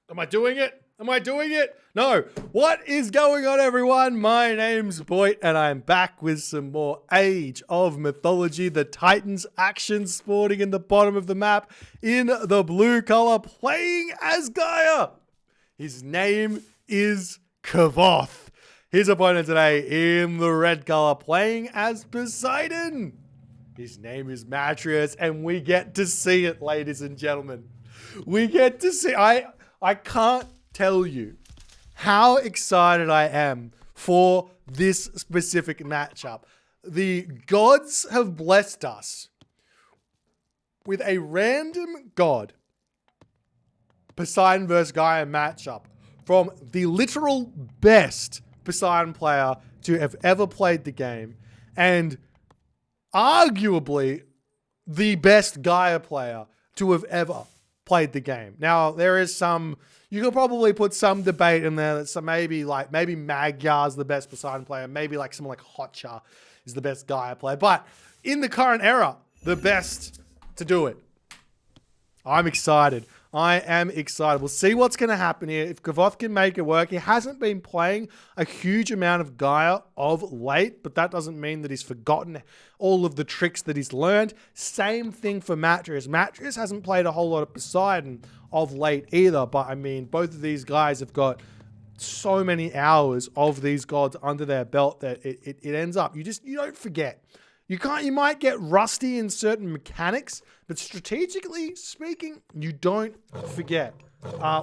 Am I doing it? Am I doing it? No. What is going on, everyone? My name's Boit, and I'm back with some more Age of Mythology. The Titans action sporting in the bottom of the map in the blue color, playing as Gaia. His name is Kvoth. His opponent today in the red color, playing as Poseidon. His name is Matrieuss, and we get to see it, ladies and gentlemen. We get to see... I can't tell you how excited I am for this specific matchup. The gods have blessed us with a random god Poseidon versus Gaia matchup from the literal best Poseidon player to have ever played the game, and arguably the best Gaia player to have ever played the game. Now, there is some, you could probably put some debate in there that some maybe Magyar's the best Poseidon player, maybe like someone like Hotcha is the best Gaia player, but in the current era, the best to do it. I'm excited. I am excited. We'll see what's going to happen here. If Kvoth can make it work, he hasn't been playing a huge amount of Gaia of late, but that doesn't mean that he's forgotten all of the tricks that he's learned. Same thing for Matrieuss. Matrieuss hasn't played a whole lot of Poseidon of late either, but I mean, both of these guys have got so many hours of these gods under their belt that it ends up, you don't forget. You might get rusty in certain mechanics, but strategically speaking, you don't forget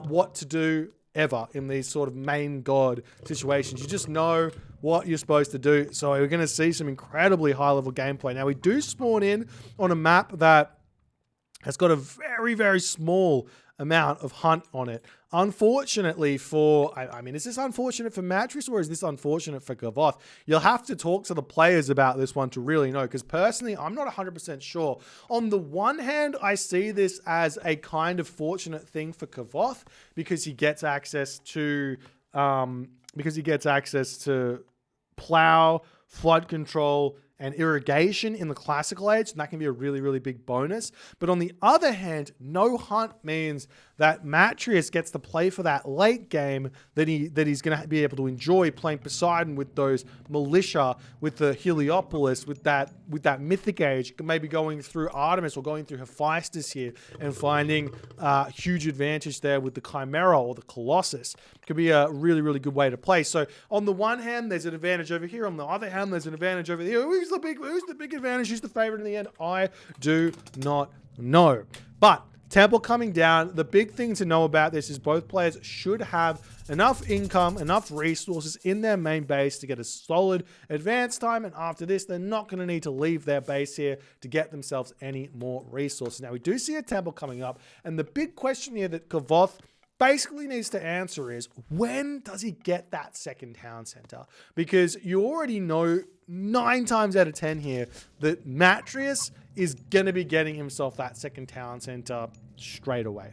what to do ever in these sort of main god situations. You just know what you're supposed to do. So we're going to see some incredibly high level gameplay. Now we do spawn in on a map that has got a very, very small amount of hunt on it. Unfortunately for, I mean, is this unfortunate for Matrieuss or is this unfortunate for Kvoth? You'll have to talk to the players about this one to really know, because personally, I'm not 100% sure. On the one hand, I see this as a kind of fortunate thing for Kvoth because he gets access to, plow, flood control, and irrigation in the classical age, and that can be a really, really big bonus. But on the other hand, no hunt means that Matrieuss gets to play for that late game that he's going to be able to enjoy playing Poseidon with those militia, with the Heliopolis, with that mythic age, maybe going through Artemis or going through Hephaestus here and finding huge advantage there with the Chimera or the Colossus. Could be a really, really good way to play. So on the one hand, there's an advantage over here. On the other hand, there's an advantage over here. Who's the big advantage? Who's the favorite in the end? I do not know. But Temple coming down, the big thing to know about this is both players should have enough income, enough resources in their main base to get a solid advance time, and after this, they're not going to need to leave their base here to get themselves any more resources. Now, we do see a temple coming up, and the big question here that Kvoth basically needs to answer is, when does he get that second town center? Because you already know 9 times out of 10 here that Matrieuss is going to be getting himself that second town center straight away.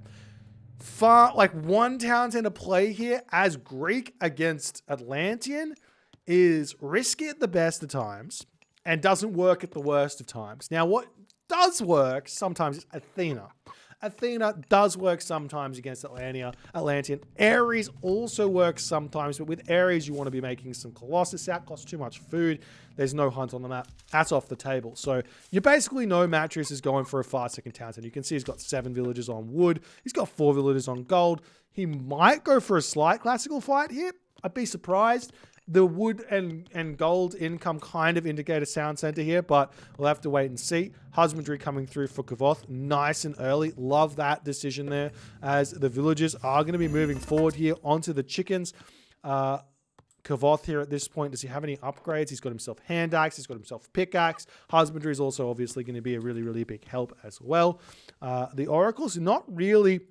One town center play here as Greek against Atlantean is risky at the best of times and doesn't work at the worst of times. Now, what does work sometimes is Athena. Athena does work sometimes against Atlantean. Ares also works sometimes, but with Ares, you want to be making some Colossus out. Costs too much food. There's no hunt on the map. That's off the table. So you basically know Matrieuss is going for a fast second town center. You can see he's got 7 villages on wood. He's got 4 villages on gold. He might go for a slight classical fight here. I'd be surprised. The wood and gold income kind of indicate a sound center here, but we'll have to wait and see. Husbandry coming through for Kvoth, nice and early. Love that decision there, as the villagers are going to be moving forward here onto the chickens. Kvoth here at this point, does he have any upgrades? He's got himself hand axe, he's got himself pickaxe. Husbandry is also obviously going to be a really, really big help as well. The oracle's not really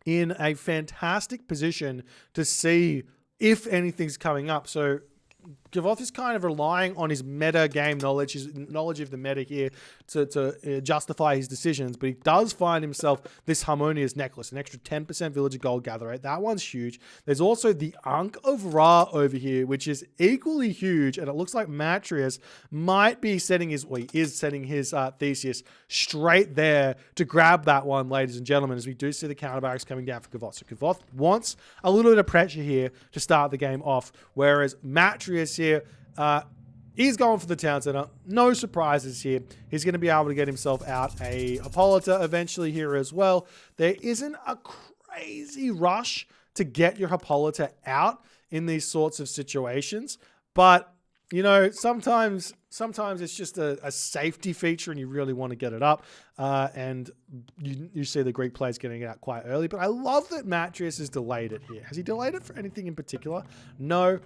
in a fantastic position to see if anything's coming up. So Kvoth is kind of relying on his meta game knowledge, his knowledge of the meta here to justify his decisions, but he does find himself this Harmonious Necklace, an extra 10% villager gold gather rate. That one's huge. There's also the Ankh of Ra over here, which is equally huge, and it looks like Matrieuss might be setting his, well, he is setting his Theseus straight there to grab that one, ladies and gentlemen, as we do see the counter barracks coming down for Kvoth. So Kvoth wants a little bit of pressure here to start the game off, whereas Matrieuss here, he's going for the town center. No surprises here. He's going to be able to get himself out a Hippolyta eventually here as well. There isn't a crazy rush to get your Hippolyta out in these sorts of situations, but you know, sometimes it's just a safety feature and you really want to get it up. And you see the Greek players getting it out quite early. But I love that Matrieuss has delayed it here. Has he delayed it for anything in particular? No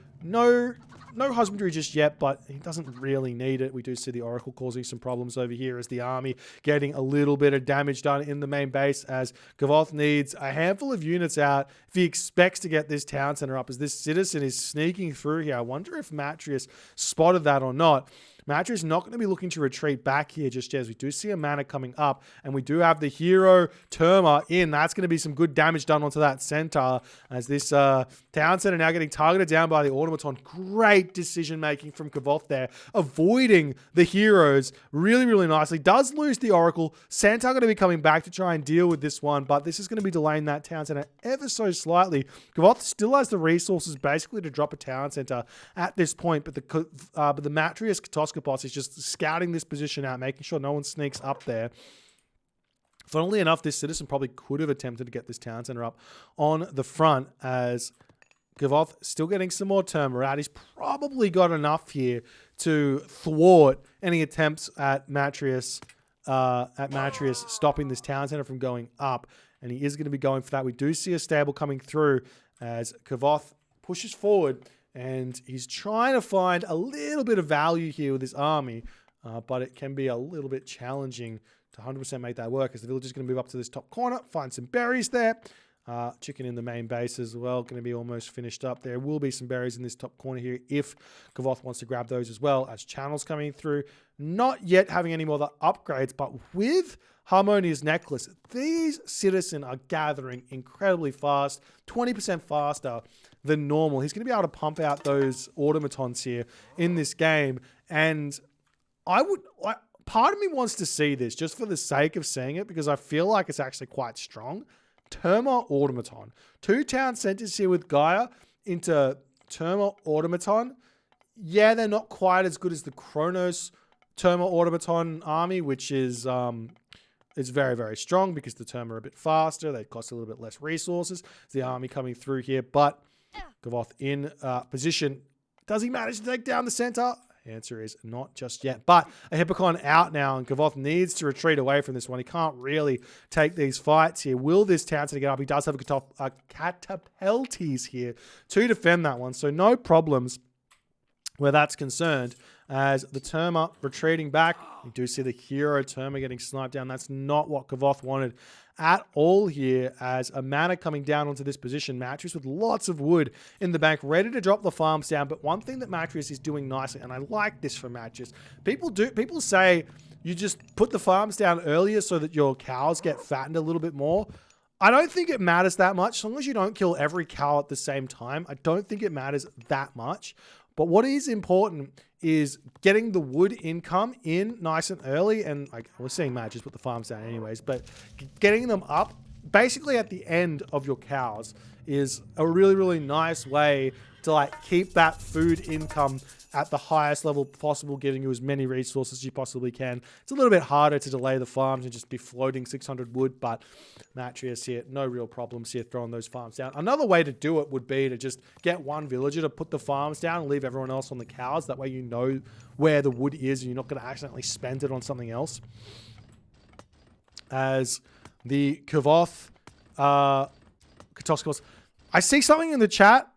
husbandry just yet, but he doesn't really need it. We do see the Oracle causing some problems over here as the army getting a little bit of damage done in the main base, as Kvoth needs a handful of units out if he expects to get this town center up, as this citizen is sneaking through here. I wonder if Matrieuss spotted that or not. Matrieuss not going to be looking to retreat back here just yet, as we do see a mana coming up, and we do have the hero Terma in. That's going to be some good damage done onto that center, as this town center now getting targeted down by the automaton. Great decision making from Kvoth there, avoiding the heroes really, really nicely. Does lose the Oracle. Centaur going to be coming back to try and deal with this one, but this is going to be delaying that town center ever so slightly. Kvoth still has the resources basically to drop a town center at this point, but the Matrieuss Katoskopos is just scouting this position out, making sure no one sneaks up there. Funnily enough, this citizen probably could have attempted to get this town center up on the front, as Kvoth still getting some more Terma out. He's probably got enough here to thwart any attempts at Matrieuss stopping this town center from going up, and he is going to be going for that. We do see a stable coming through as Kvoth pushes forward, and he's trying to find a little bit of value here with his army, but it can be a little bit challenging to 100% make that work, as the villager's going to move up to this top corner, find some berries there. Chicken in the main base as well, going to be almost finished up. There will be some berries in this top corner here if Kvoth wants to grab those as well, as channels coming through. Not yet having any more of the upgrades, but with Harmonious Necklace, these citizens are gathering incredibly fast, 20% faster than normal. He's going to be able to pump out those automatons here in this game, and part of me wants to see this just for the sake of seeing it, because I feel like it's actually quite strong. Terma Automaton. 2 town centers here with Gaia into Terma Automaton. Yeah, they're not quite as good as the Kronos Terma Automaton army, which is very, very strong because the Terma are a bit faster. They cost a little bit less resources. It's the army coming through here, but Kvoth in position. Does he manage to take down the center? The answer is not just yet. But a Hippocon out now, and Kvoth needs to retreat away from this one. He can't really take these fights here. Will this town center get up? He does have a Catapeltes here to defend that one, so no problems where that's concerned. As the Terma retreating back, you do see the hero Terma getting sniped down. That's not what Kvoth wanted at all here, as a mana coming down onto this position. Matrieuss with lots of wood in the bank, ready to drop the farms down. But one thing that Matrieuss is doing nicely, and I like this for Matrieuss, people say you just put the farms down earlier so that your cows get fattened a little bit more. I don't think it matters that much. As long as you don't kill every cow at the same time, I don't think it matters that much. But what is important is getting the wood income in nice and early. And like we're seeing Matrieuss put the farms down anyways, but getting them up basically at the end of your cows is a really, really nice way to like keep that food income at the highest level possible, giving you as many resources as you possibly can. It's a little bit harder to delay the farms and just be floating 600 wood, but Matrieuss here, no real problems here throwing those farms down. Another way to do it would be to just get one villager to put the farms down and leave everyone else on the cows. That way you know where the wood is and you're not going to accidentally spend it on something else. As the Kvoth Katoskopos, I see something in the chat.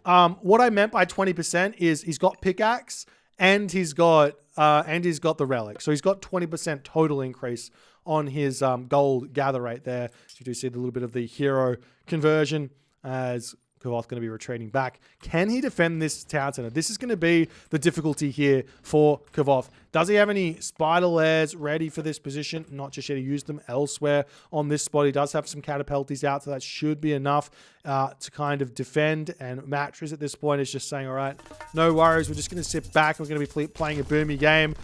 What I meant by 20% is he's got pickaxe and he's got the relic. So he's got 20% total increase on his gold gather rate there. So you do see the little bit of the hero conversion as Kvoth going to be retreating back. Can he defend this town center? This is going to be the difficulty here for Kvoth. Does he have any spider lairs ready for this position? Not just yet. He used them elsewhere on this spot. He does have some catapulties out, so that should be enough to kind of defend. And Matrieuss at this point is just saying, all right, no worries. We're just going to sit back. We're going to be playing a boomy game.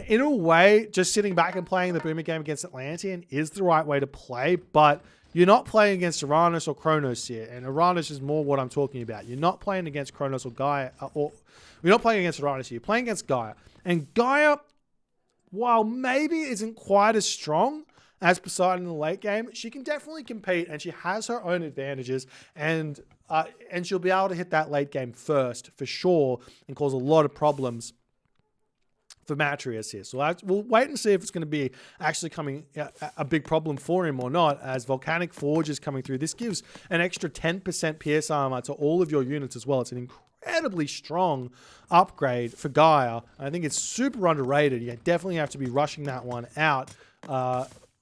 In a way, just sitting back and playing the boomy game against Atlantean is the right way to play, but you're not playing against Uranus or Kronos here, and Uranus is more what I'm talking about. You're not playing against Kronos or Gaia, or you're not playing against Uranus here. You're playing against Gaia. And Gaia, while maybe isn't quite as strong as Poseidon in the late game, she can definitely compete, and she has her own advantages, and she'll be able to hit that late game first, for sure, and cause a lot of problems for Matrieuss here. So we'll wait and see if it's going to be actually coming a big problem for him or not, as Volcanic Forge is coming through. This gives an extra 10% PS armor to all of your units as well. It's an incredibly strong upgrade for Gaia. I think it's super underrated. You definitely have to be rushing that one out.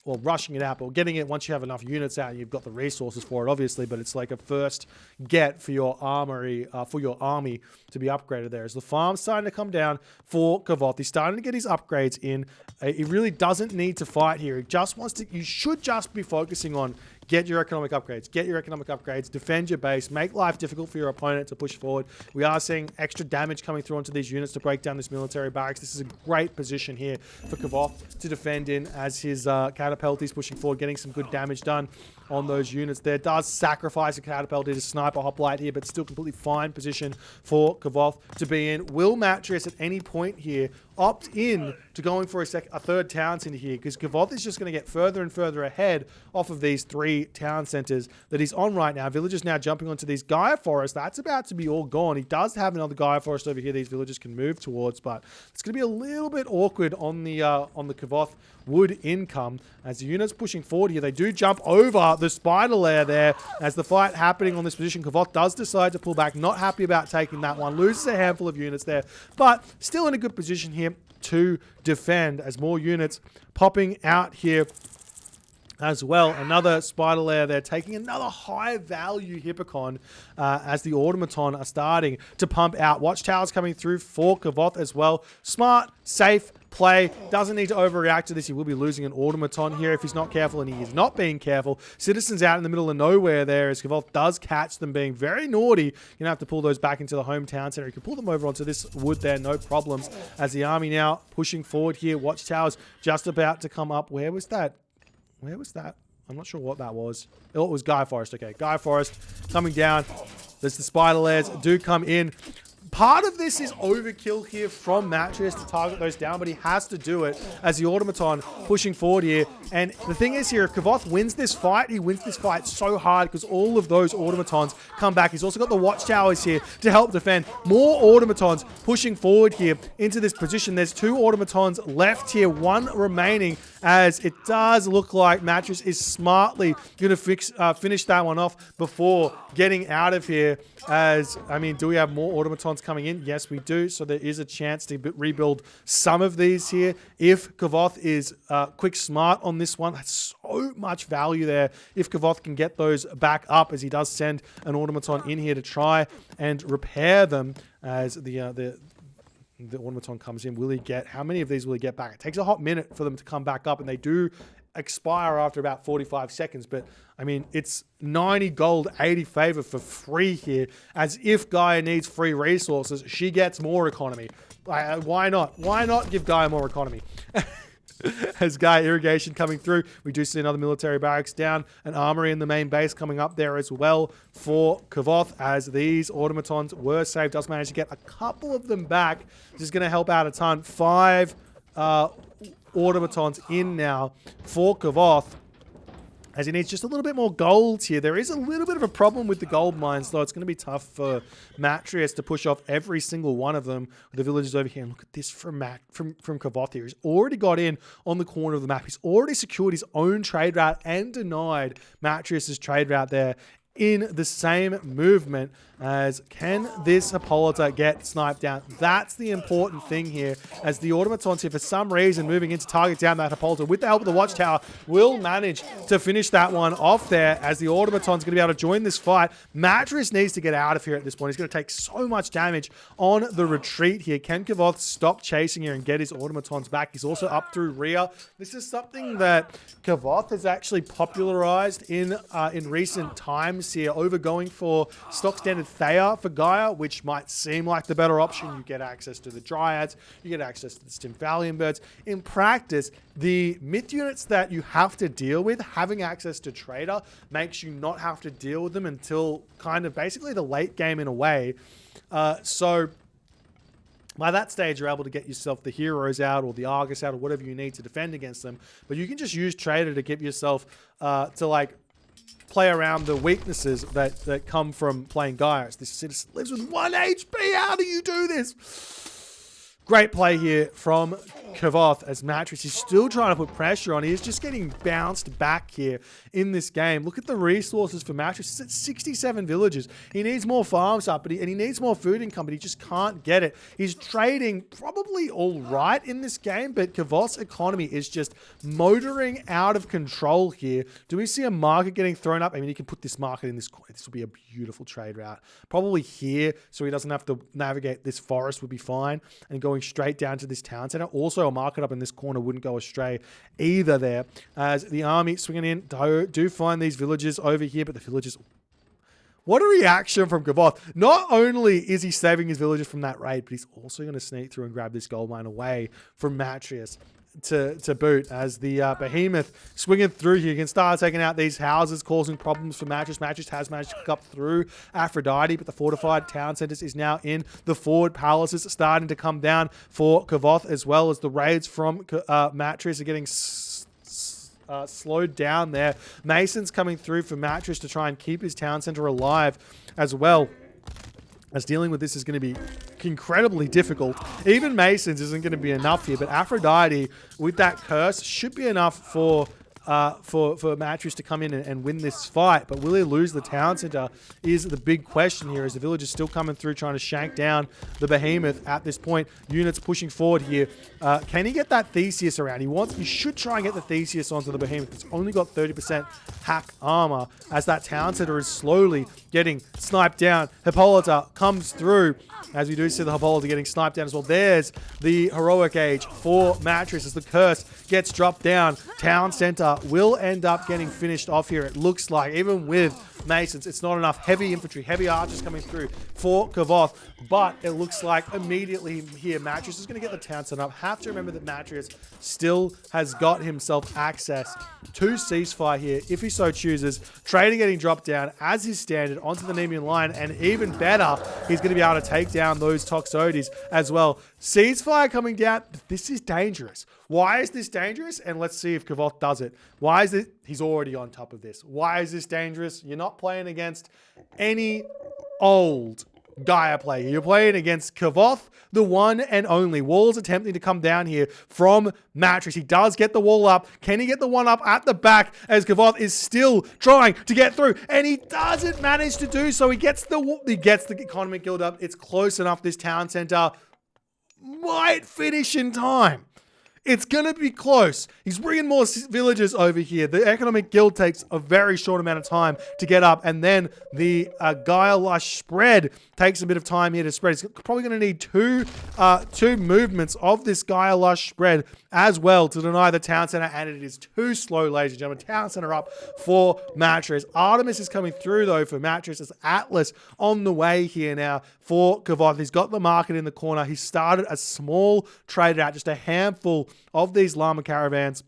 Well, rushing it out, but getting it once you have enough units out, you've got the resources for it, obviously, but it's like a first get for your armory, for your army to be upgraded there. As the farm's starting to come down for Kvoth, he's starting to get his upgrades in. He really doesn't need to fight here. He just wants to, you should just be focusing on get your economic upgrades, defend your base, make life difficult for your opponent to push forward. We are seeing extra damage coming through onto these units to break down this military barracks. This is a great position here for Kvoth to defend in, as his catapult is pushing forward, getting some good damage done on those units there. Does sacrifice a catapult to sniper hoplite here, but still completely fine position for Kvoth to be in. Will Matrieuss at any point here opt in to going for a third town center here? Because Kvoth is just going to get further and further ahead off of these 3 town centers that he's on right now. Villagers now jumping onto these Gaia forests. That's about to be all gone. He does have another Gaia forest over here these villagers can move towards, but it's going to be a little bit awkward on the Kvoth wood income as the units pushing forward here. They do jump over the spider lair there as the fight happening on this position. Kvoth does decide to pull back, not happy about taking that one, loses a handful of units there, but still in a good position here to defend as more units popping out here as well. Another spider lair there, taking another high value Hippocon as the automaton are starting to pump out. Watchtowers coming through for Kvoth as well. Smart, safe play. Doesn't need to overreact to this. He will be losing an automaton here if he's not careful, and he is not being careful. Citizens out in the middle of nowhere there as Kvoth does catch them being very naughty. You're going to have to pull those back into the hometown center. You can pull them over onto this wood there, no problems, as the army now pushing forward here. Watchtowers just about to come up. Where was that? Where was that? I'm not sure what that was. Oh, it was Gaia Forest. Okay, Gaia Forest coming down. There's the spider lairs do come in. Part of this is overkill here from Matrieuss to target those down, but he has to do it as the automaton pushing forward here. And the thing is here, if Kvoth wins this fight, he wins this fight so hard because all of those automatons come back. He's also got the watchtowers here to help defend. More automatons pushing forward here into this position. There's 2 automatons left here, 1 remaining, as it does look like Matrieuss is smartly going to finish that one off before getting out of here. As, I mean, do we have more automatons coming in? Yes, we do. So there is a chance to rebuild some of these here. If Kvoth is quick smart on this one, that's so much value there. If Kvoth can get those back up, as he does send an automaton in here to try and repair them, as the automaton comes in. Will he get, how many of these will he get back? It takes a hot minute for them to come back up, and they do expire after about 45 seconds. But I mean, it's 90 gold, 80 favor for free here, as if Gaia needs free resources, she gets more economy. Why not? Why not give Gaia more economy? As Gaia irrigation coming through, we do see another military barracks down, an armory in the main base coming up there as well for Kvoth, as these automatons were saved. Does manage to get a couple of them back. This is going to help out a ton. 5 automatons in now for Kvoth, as he needs just a little bit more gold here. There is a little bit of a problem with the gold mines, though. It's going to be tough for Matrieuss to push off every single one of them with the villagers over here. And look at this from Kvoth here. He's already got in on the corner of the map. He's already secured his own trade route and denied Matrieuss's trade route there. in the same movement. As can this Hippolyta get sniped down? That's the important thing here, as the automatons here, for some reason, moving in to target down that Hippolyta with the help of the Watchtower, will manage to finish that one off there, as the automaton's going to be able to join this fight. Matrieuss needs to get out of here at this point. He's going to take so much damage on the retreat here. Can Kvoth stop chasing here and get his automatons back? He's also up through rear. This is something that Kvoth has actually popularized in recent times here, over going for stock standard Thea for Gaia, which might seem like the better option. You get access to the Dryads, you get access to the Stymphalian birds. In practice, the myth units that you have to deal with, having access to Trader makes you not have to deal with them until kind of basically the late game in a way. So by that stage, you're able to get yourself the heroes out or the Argus out or whatever you need to defend against them. But you can just use Trader to give yourself to like play around the weaknesses that come from playing Gaia. This citizen lives with 1 HP. How do you do this? Great play here from Kvoth, as Matrieuss is still trying to put pressure on. He is just getting bounced back here in this game. Look at the resources for Matrieuss. He's at 67 villages. He needs more farms up, and he needs more food income, but he just can't get it. He's trading probably all right in this game, but Kvoth's economy is just motoring out of control here. Do we see a market getting thrown up? I mean, he can put this market in this corner. This will be a beautiful trade route. Probably here, so he doesn't have to navigate this forest, would be fine. And going straight down to this town center. Also, a market up in this corner wouldn't go astray either there, as the army swinging in do find these villages over here, but the villages... What a reaction from Kvoth. Not only is he saving his villagers from that raid, but he's also going to sneak through and grab this gold mine away from Matrieuss to boot, as the behemoth swinging through here can start taking out these houses, causing problems for Matrieuss. Matrieuss has managed to pick up through Aphrodite, but the fortified town centers is now in. The forward palaces starting to come down for Kvoth, as well as the raids from Matrieuss are getting slowed down there. Mason's coming through for Matrieuss to try and keep his town center alive as well, as dealing with this is going to be incredibly difficult. Even Masons isn't going to be enough here, but Aphrodite with that curse should be enough for Matrieuss to come in and win this fight. But will he lose the town center is the big question here, as the village is still coming through trying to shank down the behemoth at this point. Units pushing forward here. Can he get that Theseus around? He should try and get the Theseus onto the behemoth. It's only got 30% hack armor, as that town center is slowly getting sniped down. Hippolyta comes through, as we do see the Hippolyta getting sniped down as well. There's the heroic age for Matrieuss, as the curse gets dropped down. Town center will end up getting finished off here. It looks like, even with Masons, it's not enough. Heavy infantry, heavy archers coming through for Kvoth, but it looks like immediately here Matrieuss is going to get the town set up. Have to remember that Matrieuss still has got himself access to ceasefire here if he so chooses. Trader getting dropped down as his standard onto the Nemean line, and even better, he's going to be able to take down those Toxotes as well. Ceasefire coming down. This is dangerous. Why is this dangerous? And let's see if Kvoth does it. Why is it? He's already on top of this. Why is this dangerous? You're not playing against any old Gaia player. You're playing against Kvoth, the one and only. Wall's attempting to come down here from Matrieuss. He does get the wall up. Can he get the one up at the back, as Kvoth is still trying to get through? And he doesn't manage to do so. He gets the economic guild up. It's close enough. This town center might finish in time. It's going to be close. He's bringing more villagers over here. The economic guild takes a very short amount of time to get up. And then the Gaia Lush spread takes a bit of time here to spread. He's probably going to need two movements of this Gaia Lush spread as well to deny the town center. And it is too slow, ladies and gentlemen. Town center up for Matrieuss. Artemis is coming through, though, for Matrieuss. As Atlas on the way here now for Kvoth. He's got the market in the corner. He started a small trade out, just a handful of these llama caravans.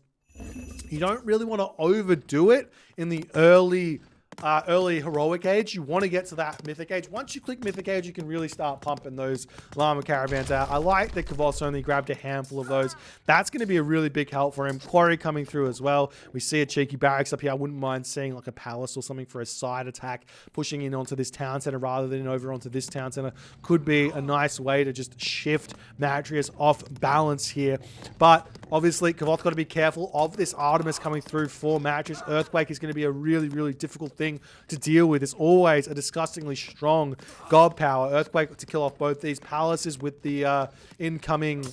You don't really want to overdo it in the early heroic age. You want to get to that mythic age. Once you click mythic age, you can really start pumping those llama caravans out. I like that Kvoth's only grabbed a handful of those. That's going to be a really big help for him. Quarry coming through as well. We see a cheeky barracks up here. I wouldn't mind seeing like a palace or something for a side attack, pushing in onto this town center rather than over onto this town center. Could be a nice way to just shift Matrieuss off balance here. But Obviously, Kvoth got to be careful of this Artemis coming through for Matrieuss. Earthquake is going to be a really, really difficult thing to deal with. It's always a disgustingly strong god power. Earthquake to kill off both these palaces with the incoming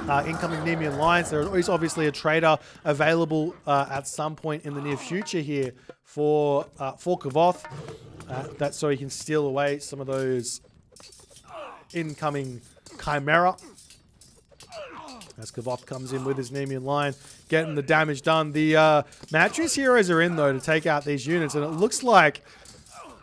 Nemean lines. There is obviously a trader available at some point in the near future here for Kvoth. That's so he can steal away some of those incoming Chimera. As Kvoth comes in with his Nemean line, getting the damage done. The Matrieuss heroes are in, though, to take out these units, and it looks like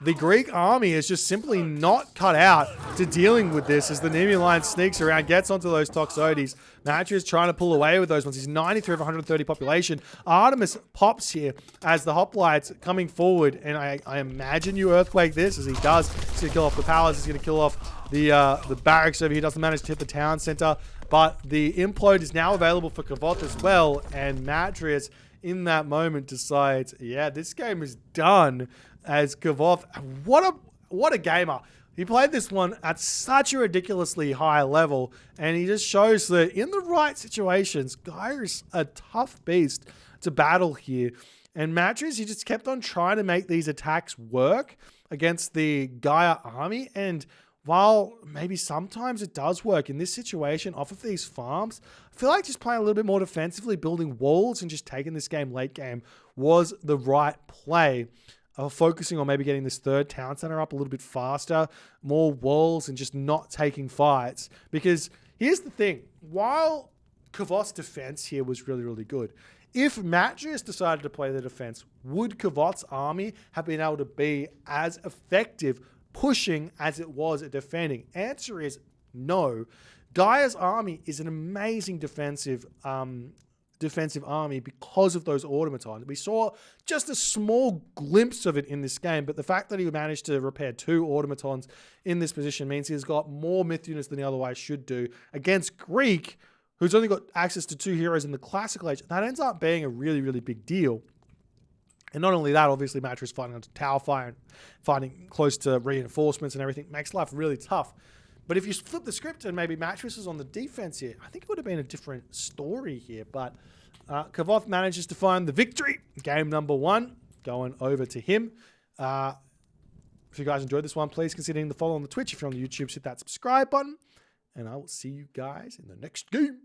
the Greek army is just simply not cut out to dealing with this as the Nemean line sneaks around, gets onto those Toxotes. Matrieuss trying to pull away with those ones. He's 93 of 130 population. Artemis pops here as the hoplites coming forward, and I imagine you Earthquake this as he does. He's going to kill off the palace. He's going to kill off the barracks over here. Doesn't manage to hit the town center, but the implode is now available for Kvoth as well, and Matrieuss in that moment decides, yeah, this game is done. As Kvoth, what a gamer. He played this one at such a ridiculously high level, and he just shows that in the right situations, Gaia is a tough beast to battle here. And Matrieuss, he just kept on trying to make these attacks work against the Gaia army, and while maybe sometimes it does work in this situation off of these farms, I feel like just playing a little bit more defensively, building walls and just taking this game late game was the right play. Focusing on maybe getting this third town center up a little bit faster, more walls, and just not taking fights. Because here's the thing, while Kvoth's defense here was really, really good, if Matrieuss decided to play the defense, would Kvoth's army have been able to be as effective pushing as it was at defending? Answer is no. Gaia's army is an amazing defensive army because of those automatons. We saw just a small glimpse of it in this game, but the fact that he managed to repair 2 automatons in this position means he's got more myth units than he otherwise should do against Greek, who's only got access to 2 heroes in the classical age. That ends up being a really, really big deal. And not only that, obviously Matrieuss fighting onto tower fire and fighting close to reinforcements and everything makes life really tough. But if you flip the script and maybe Matrieuss is on the defense here, I think it would have been a different story here. But Kvoth manages to find the victory. Game number 1 going over to him. If you guys enjoyed this one, please consider hitting the follow on the Twitch. If you're on the YouTube, hit that subscribe button. And I will see you guys in the next game.